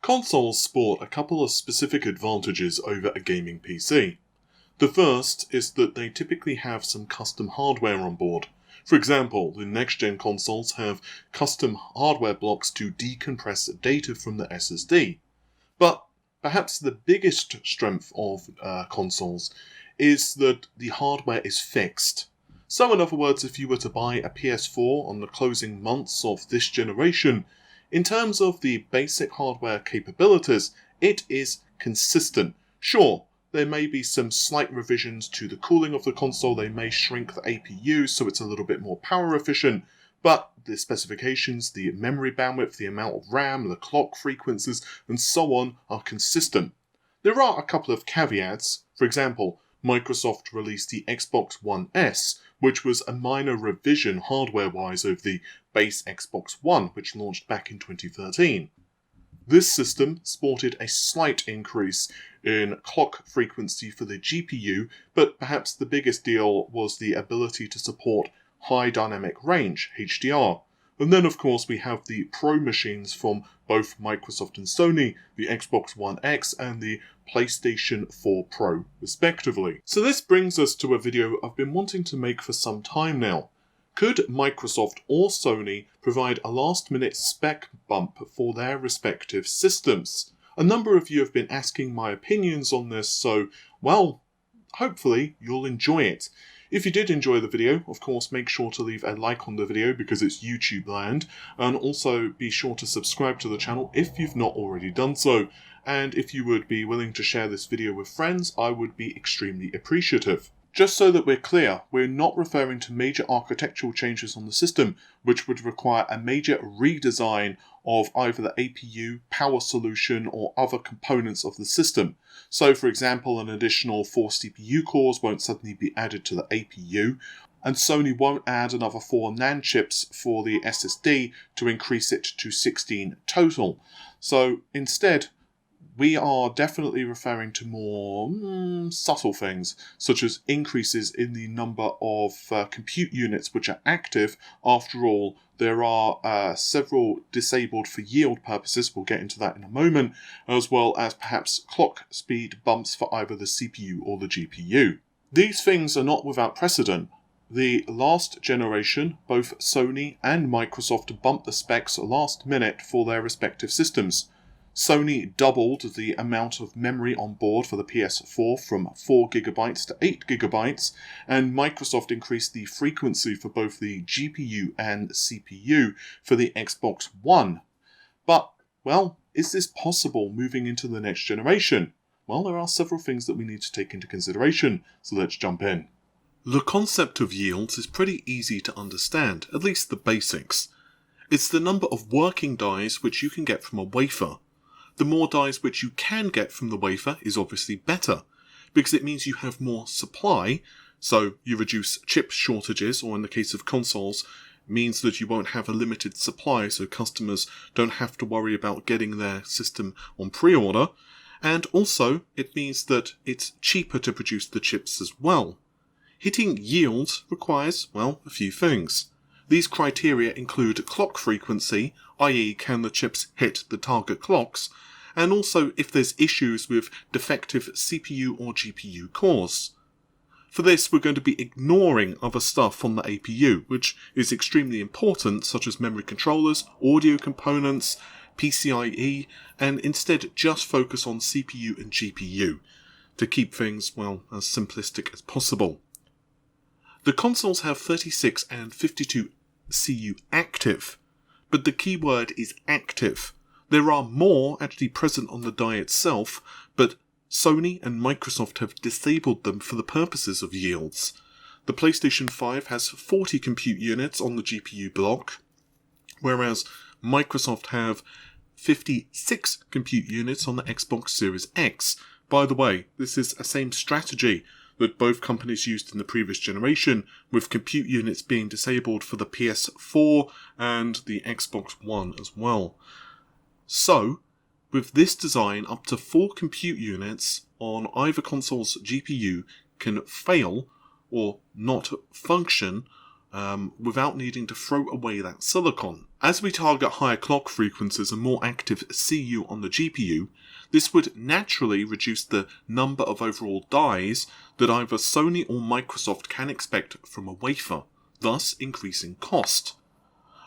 Consoles sport a couple of specific advantages over a gaming PC. The first is that they typically have some custom hardware on board. For example, the next-gen consoles have custom hardware blocks to decompress data from the SSD. But perhaps the biggest strength of consoles is that the hardware is fixed. So in other words, if you were to buy a PS4 on the closing months of this generation, in terms of the basic hardware capabilities, it is consistent. Sure, there may be some slight revisions to the cooling of the console, they may shrink the APU so it's a little bit more power efficient, but the specifications, the memory bandwidth, the amount of RAM, the clock frequencies, and so on are consistent. There are a couple of caveats. For example, Microsoft released the Xbox One S, which was a minor revision hardware-wise over the base Xbox One, which launched back in 2013. This system sported a slight increase in clock frequency for the GPU, but perhaps the biggest deal was the ability to support high dynamic range, HDR. And then of course we have the Pro machines from both Microsoft and Sony, the Xbox One X and the PlayStation 4 Pro respectively. So this brings us to a video I've been wanting to make for some time now. Could Microsoft or Sony provide a last-minute spec bump for their respective systems? A number of you have been asking my opinions on this, so, well, hopefully you'll enjoy it. If you did enjoy the video, of course, make sure to leave a like on the video because it's YouTube land, and also be sure to subscribe to the channel if you've not already done so. And if you would be willing to share this video with friends, I would be extremely appreciative. Just so that we're clear, we're not referring to major architectural changes on the system, which would require a major redesign of either the APU, power solution, or other components of the system. So for example, an additional 4 CPU cores won't suddenly be added to the APU, and Sony won't add another 4 NAND chips for the SSD to increase it to 16 total. So instead, we are definitely referring to more subtle things, such as increases in the number of compute units which are active. After all, there are several disabled for yield purposes, we'll get into that in a moment, as well as perhaps clock speed bumps for either the CPU or the GPU. These things are not without precedent. The last generation, both Sony and Microsoft bumped the specs last minute for their respective systems. Sony doubled the amount of memory on board for the PS4 from 4GB to 8GB, and Microsoft increased the frequency for both the GPU and CPU for the Xbox One. But, well, is this possible moving into the next generation? Well, there are several things that we need to take into consideration, so let's jump in. The concept of yields is pretty easy to understand, at least the basics. It's the number of working dies which you can get from a wafer. The more dies which you can get from the wafer is obviously better, because it means you have more supply, so you reduce chip shortages, or in the case of consoles, means that you won't have a limited supply so customers don't have to worry about getting their system on pre-order, and also it means that it's cheaper to produce the chips as well. Hitting yields requires, well, a few things. These criteria include clock frequency, i.e. can the chips hit the target clocks, and also if there's issues with defective CPU or GPU cores. For this, we're going to be ignoring other stuff on the APU, which is extremely important, such as memory controllers, audio components, PCIe, and instead just focus on CPU and GPU, to keep things, well, as simplistic as possible. The consoles have 36 and 52 CU active, but the key word is active. There are more actually present on the die itself, but Sony and Microsoft have disabled them for the purposes of yields. The PlayStation 5 has 40 compute units on the GPU block, whereas Microsoft have 56 compute units on the Xbox Series X. By the way, this is the same strategy that both companies used in the previous generation, with compute units being disabled for the PS4 and the Xbox One as well. So, with this design, up to 4 compute units on either console's GPU can fail or not function without needing to throw away that silicon. As we target higher clock frequencies and more active CU on the GPU, this would naturally reduce the number of overall dies that either Sony or Microsoft can expect from a wafer, thus increasing cost.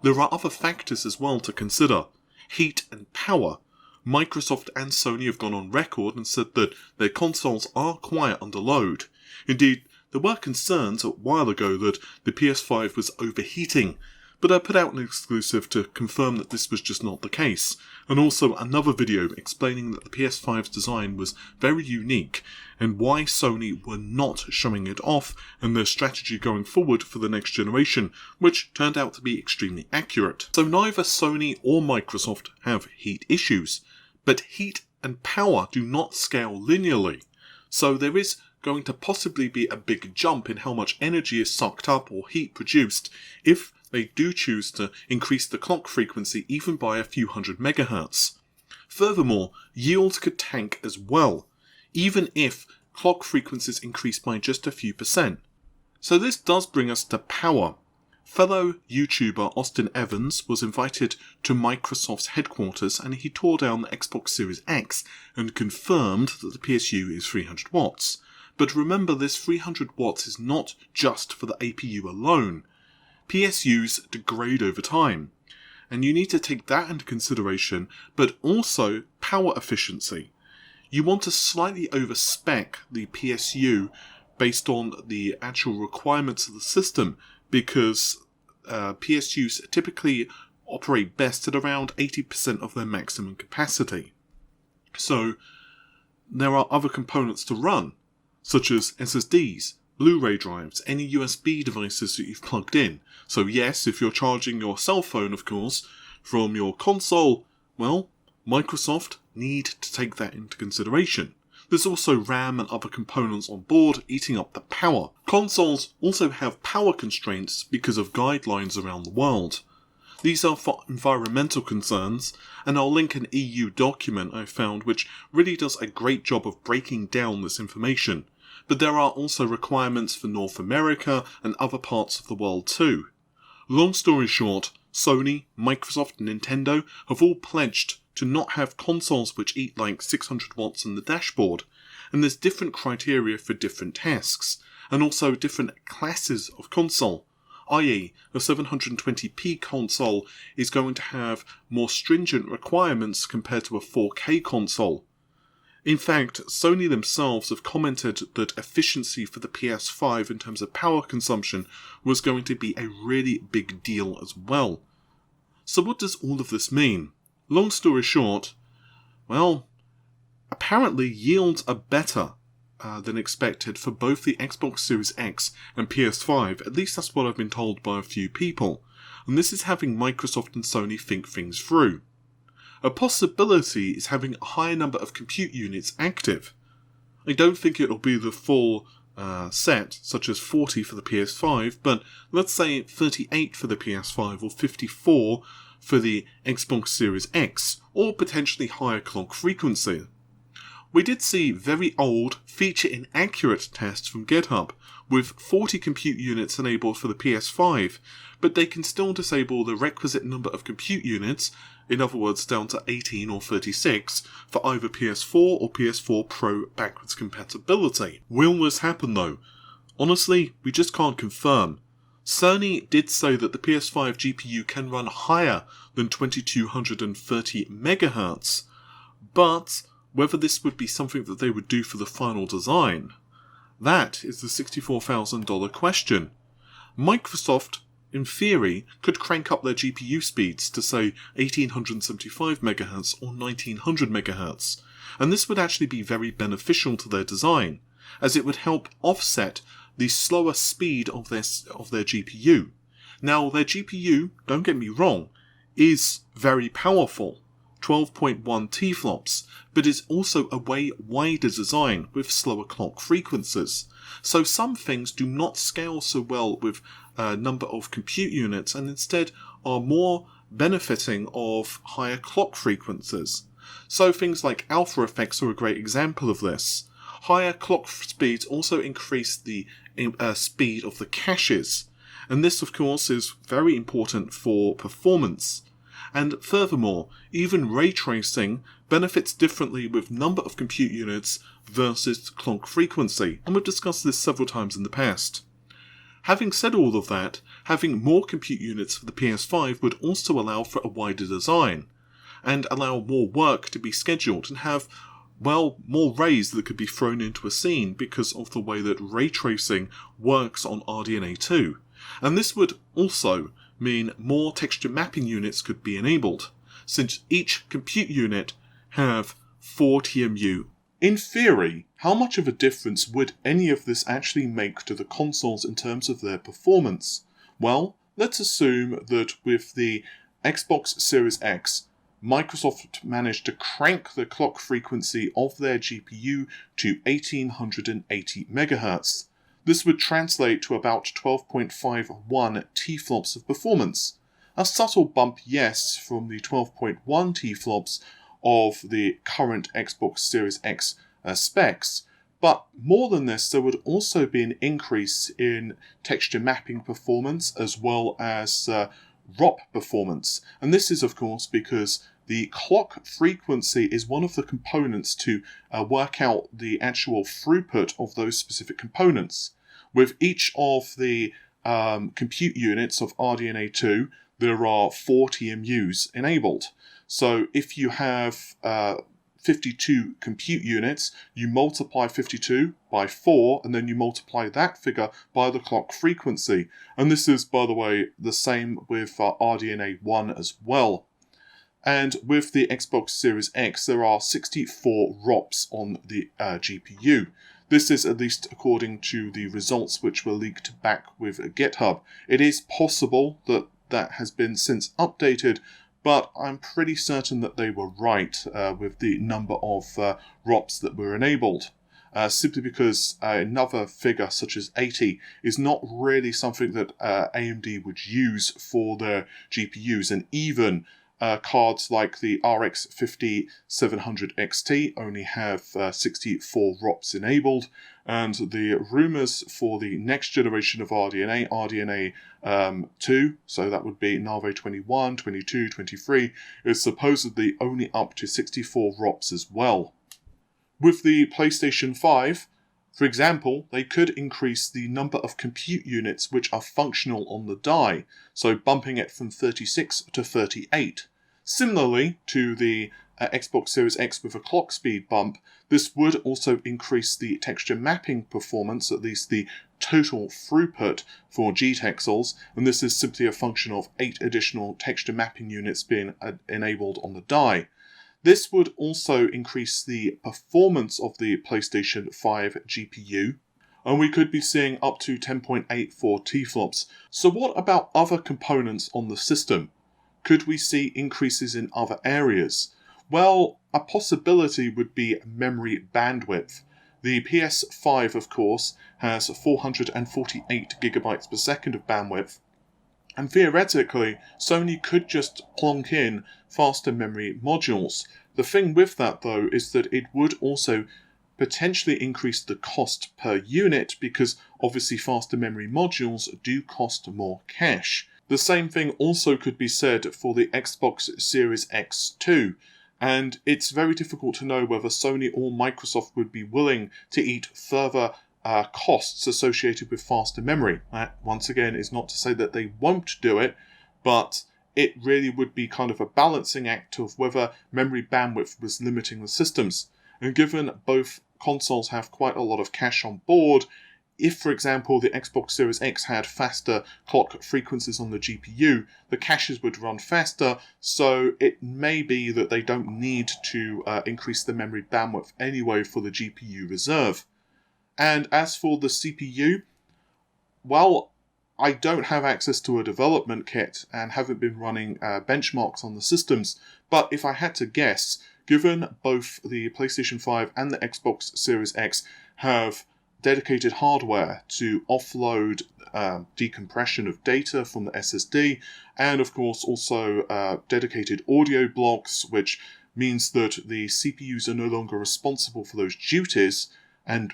There are other factors as well to consider. Heat and power. Microsoft and Sony have gone on record and said that their consoles are quiet under load. Indeed, there were concerns a while ago that the PS5 was overheating, but I put out an exclusive to confirm that this was just not the case, and also another video explaining that the PS5's design was very unique and why Sony were not showing it off and their strategy going forward for the next generation, which turned out to be extremely accurate. So neither Sony or Microsoft have heat issues, but heat and power do not scale linearly, so there is going to possibly be a big jump in how much energy is sucked up or heat produced if they do choose to increase the clock frequency even by a few hundred megahertz. Furthermore, yields could tank as well, even if clock frequencies increase by just a few percent. So this does bring us to power. Fellow YouTuber Austin Evans was invited to Microsoft's headquarters and he tore down the Xbox Series X and confirmed that the PSU is 300 watts. But remember, this 300 watts is not just for the APU alone. PSUs degrade over time, and you need to take that into consideration, but also power efficiency. You want to slightly over-spec the PSU based on the actual requirements of the system, because PSUs typically operate best at around 80% of their maximum capacity. So there are other components to run, such as SSDs, Blu-ray drives, any USB devices that you've plugged in. So yes, if you're charging your cell phone, of course, from your console, well, Microsoft need to take that into consideration. There's also RAM and other components on board eating up the power. Consoles also have power constraints because of guidelines around the world. These are for environmental concerns, and I'll link an EU document I found which really does a great job of breaking down this information. But there are also requirements for North America and other parts of the world too. Long story short, Sony, Microsoft and Nintendo have all pledged to not have consoles which eat like 600 watts on the dashboard, and there's different criteria for different tasks, and also different classes of console, i.e. a 720p console is going to have more stringent requirements compared to a 4K console. In fact, Sony themselves have commented that efficiency for the PS5 in terms of power consumption was going to be a really big deal as well. So what does all of this mean? Long story short, well, apparently yields are better than expected for both the Xbox Series X and PS5, at least that's what I've been told by a few people, and this is having Microsoft and Sony think things through. A possibility is having a higher number of compute units active. I don't think it'll be the full set, such as 40 for the PS5, but let's say 38 for the PS5 or 54 for the Xbox Series X, or potentially higher clock frequency. We did see very old, feature-inaccurate tests from GitHub, with 40 compute units enabled for the PS5, but they can still disable the requisite number of compute units, in other words down to 18 or 36, for either PS4 or PS4 Pro backwards compatibility. Will this happen though? Honestly, we just can't confirm. Sony did say that the PS5 GPU can run higher than 2230 MHz, but whether this would be something that they would do for the final design, that is the $64,000 question. Microsoft, in theory, could crank up their GPU speeds to say 1875 MHz or 1900 MHz, and this would actually be very beneficial to their design, as it would help offset the slower speed of their GPU. Now, their GPU, don't get me wrong, is very powerful, 12.1 teraflops, but is also a way wider design with slower clock frequencies. So some things do not scale so well with a number of compute units and instead are more benefiting of higher clock frequencies. So things like alpha effects are a great example of this. Higher clock speeds also increase the speed of the caches, And this, of course, is very important for performance. And furthermore, even ray tracing benefits differently with number of compute units versus clock frequency, and we've discussed this several times in the past. Having said all of that, having more compute units for the PS5 would also allow for a wider design, and allow more work to be scheduled and have, well, more rays that could be thrown into a scene because of the way that ray tracing works on RDNA 2. And this would also mean more texture mapping units could be enabled, since each compute unit have 4 TMU. In theory, how much of a difference would any of this actually make to the consoles in terms of their performance? Well, let's assume that with the Xbox Series X, Microsoft managed to crank the clock frequency of their GPU to 1880 MHz. This would translate to about 12.51 T-flops of performance. A subtle bump, yes, from the 12.1 T-flops of the current Xbox Series X specs, but more than this, there would also be an increase in texture mapping performance as well as ROP performance. And this is, of course, because the clock frequency is one of the components to work out the actual throughput of those specific components. With each of the compute units of RDNA 2, there are 4 TMUs enabled. So if you have 52 compute units, you multiply 52 by 4, and then you multiply that figure by the clock frequency. And this is, by the way, the same with RDNA 1 as well. And with the Xbox Series X, there are 64 ROPs on the GPU. This is at least according to the results which were leaked back with GitHub. It is possible that that has been since updated, but I'm pretty certain that they were right with the number of ROPs that were enabled. Simply because another figure such as 80 is not really something that AMD would use for their GPUs, and even cards like the RX 5700 XT only have 64 ROPs enabled, and the rumours for the next generation of RDNA 2, so that would be Nave 21, 22, 23, is supposedly only up to 64 ROPs as well. With the PlayStation 5, for example, they could increase the number of compute units which are functional on the die, so bumping it from 36 to 38. Similarly to the Xbox Series X with a clock speed bump, this would also increase the texture mapping performance, at least the total throughput for GTexels, and this is simply a function of 8 additional texture mapping units being enabled on the die. This would also increase the performance of the PlayStation 5 GPU, and we could be seeing up to 10.84 T-flops. So what about other components on the system? Could we see increases in other areas? Well, a possibility would be memory bandwidth. The PS5, of course, has 448 gigabytes per second of bandwidth, and theoretically, Sony could just plonk in faster memory modules. The thing with that, though, is that it would also potentially increase the cost per unit, because obviously faster memory modules do cost more cash. The same thing also could be said for the Xbox Series X2, and it's very difficult to know whether Sony or Microsoft would be willing to eat further costs associated with faster memory. That, once again, is not to say that they won't do it, but it really would be kind of a balancing act of whether memory bandwidth was limiting the systems. And given both consoles have quite a lot of cache on board, if, for example, the Xbox Series X had faster clock frequencies on the GPU, the caches would run faster, so it may be that they don't need to increase the memory bandwidth anyway for the GPU reserve. And as for the CPU, well, I don't have access to a development kit and haven't been running benchmarks on the systems, but if I had to guess, given both the PlayStation 5 and the Xbox Series X have dedicated hardware to offload decompression of data from the SSD, and of course also dedicated audio blocks, which means that the CPUs are no longer responsible for those duties, and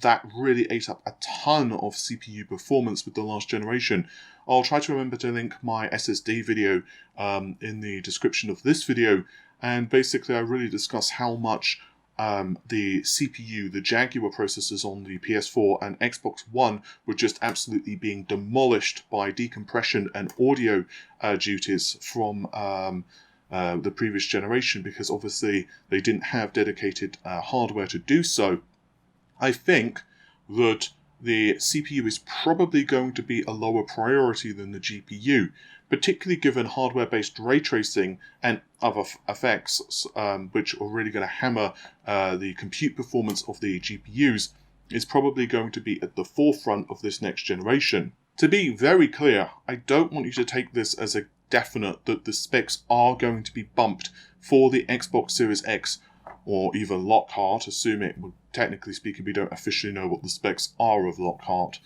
that really ate up a ton of CPU performance with the last generation. I'll try to remember to link my SSD video in the description of this video, and basically I really discuss how much the CPU, the Jaguar processors on the PS4 and Xbox One were just absolutely being demolished by decompression and audio duties from the previous generation, because obviously they didn't have dedicated hardware to do so. I think that the CPU is probably going to be a lower priority than the GPU, particularly given hardware-based ray tracing and other effects, which are really going to hammer the compute performance of the GPUs, is probably going to be at the forefront of this next generation. To be very clear, I don't want you to take this as a definite that the specs are going to be bumped for the Xbox Series X or even Lockhart, assuming, technically speaking, we don't officially know what the specs are of Lockhart,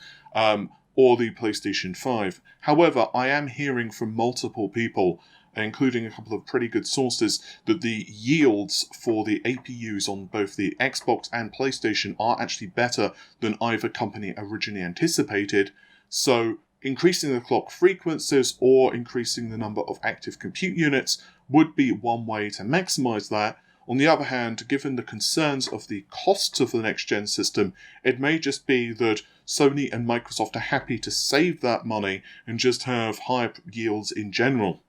or the PlayStation 5. However, I am hearing from multiple people, including a couple of pretty good sources, that the yields for the APUs on both the Xbox and PlayStation are actually better than either company originally anticipated. So increasing the clock frequencies or increasing the number of active compute units would be one way to maximize that. On the other hand, given the concerns of the costs of the next-gen system, it may just be that Sony and Microsoft are happy to save that money and just have higher yields in general.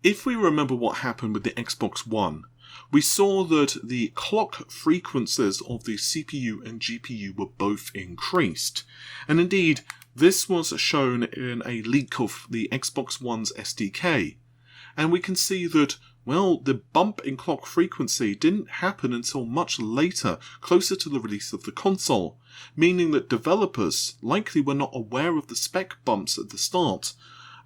If we remember what happened with the Xbox One, we saw that the clock frequencies of the CPU and GPU were both increased. And indeed, this was shown in a leak of the Xbox One's SDK. And we can see that, well, the bump in clock frequency didn't happen until much later, closer to the release of the console, meaning that developers likely were not aware of the spec bumps at the start,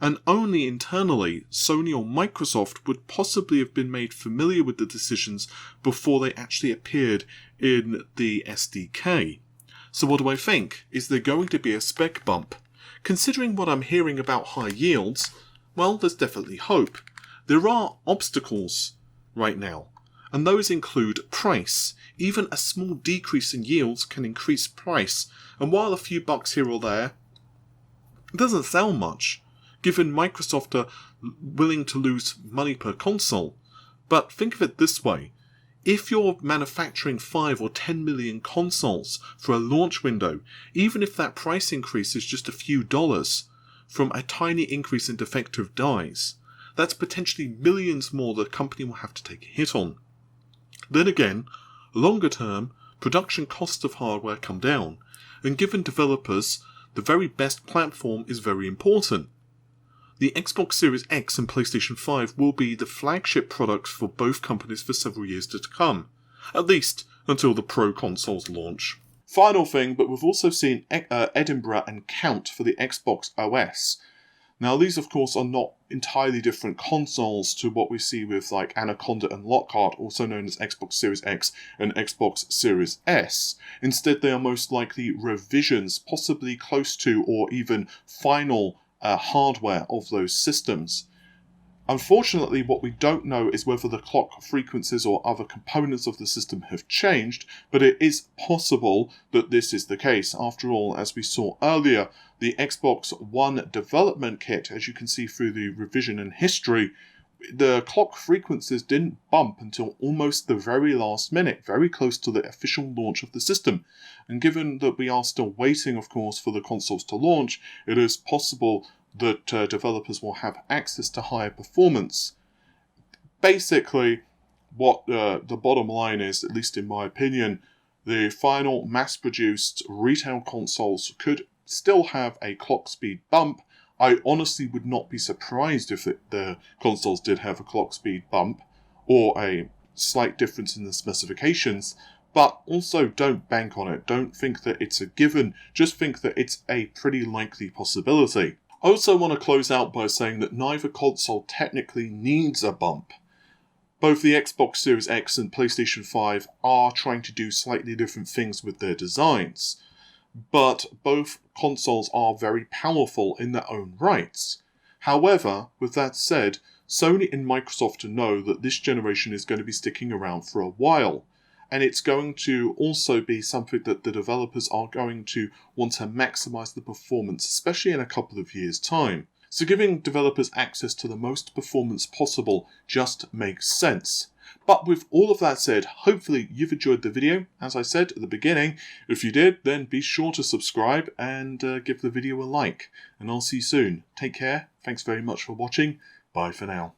and only internally Sony or Microsoft would possibly have been made familiar with the decisions before they actually appeared in the SDK. So what do I think? Is there going to be a spec bump? Considering what I'm hearing about high yields, well, there's definitely hope. There are obstacles right now, and those include price. Even a small decrease in yields can increase price, and while a few bucks here or there, it doesn't sound much, given Microsoft are willing to lose money per console. But think of it this way. If you're manufacturing 5 or 10 million consoles for a launch window, even if that price increase is just a few dollars from a tiny increase in defective dies, that's potentially millions more the company will have to take a hit on. Then again, longer term, production costs of hardware come down, and given developers, the very best platform is very important. The Xbox Series X and PlayStation 5 will be the flagship products for both companies for several years to come, at least until the Pro consoles launch. Final thing, but we've also seen Edinburgh and Count for the Xbox OS. Now, these, of course, are not entirely different consoles to what we see with like Anaconda and Lockhart, also known as Xbox Series X and Xbox Series S. Instead, they are most likely revisions, possibly close to or even final hardware of those systems. Unfortunately, what we don't know is whether the clock frequencies or other components of the system have changed, but it is possible that this is the case. After all, as we saw earlier, the Xbox One development kit, as you can see through the revision and history, the clock frequencies didn't bump until almost the very last minute, very close to the official launch of the system. And given that we are still waiting, of course, for the consoles to launch, it is possible that developers will have access to higher performance. Basically, what the bottom line is, at least in my opinion, the final mass-produced retail consoles could still have a clock speed bump. I honestly would not be surprised if the consoles did have a clock speed bump or a slight difference in the specifications, but also don't bank on it. Don't think that it's a given, just think that it's a pretty likely possibility. I also want to close out by saying that neither console technically needs a bump. Both the Xbox Series X and PlayStation 5 are trying to do slightly different things with their designs, but both consoles are very powerful in their own rights. However, with that said, Sony and Microsoft know that this generation is going to be sticking around for a while, and it's going to also be something that the developers are going to want to maximize the performance, especially in a couple of years' time. So giving developers access to the most performance possible just makes sense. But with all of that said, hopefully you've enjoyed the video. As I said at the beginning, if you did, then be sure to subscribe and give the video a like. And I'll see you soon. Take care. Thanks very much for watching. Bye for now.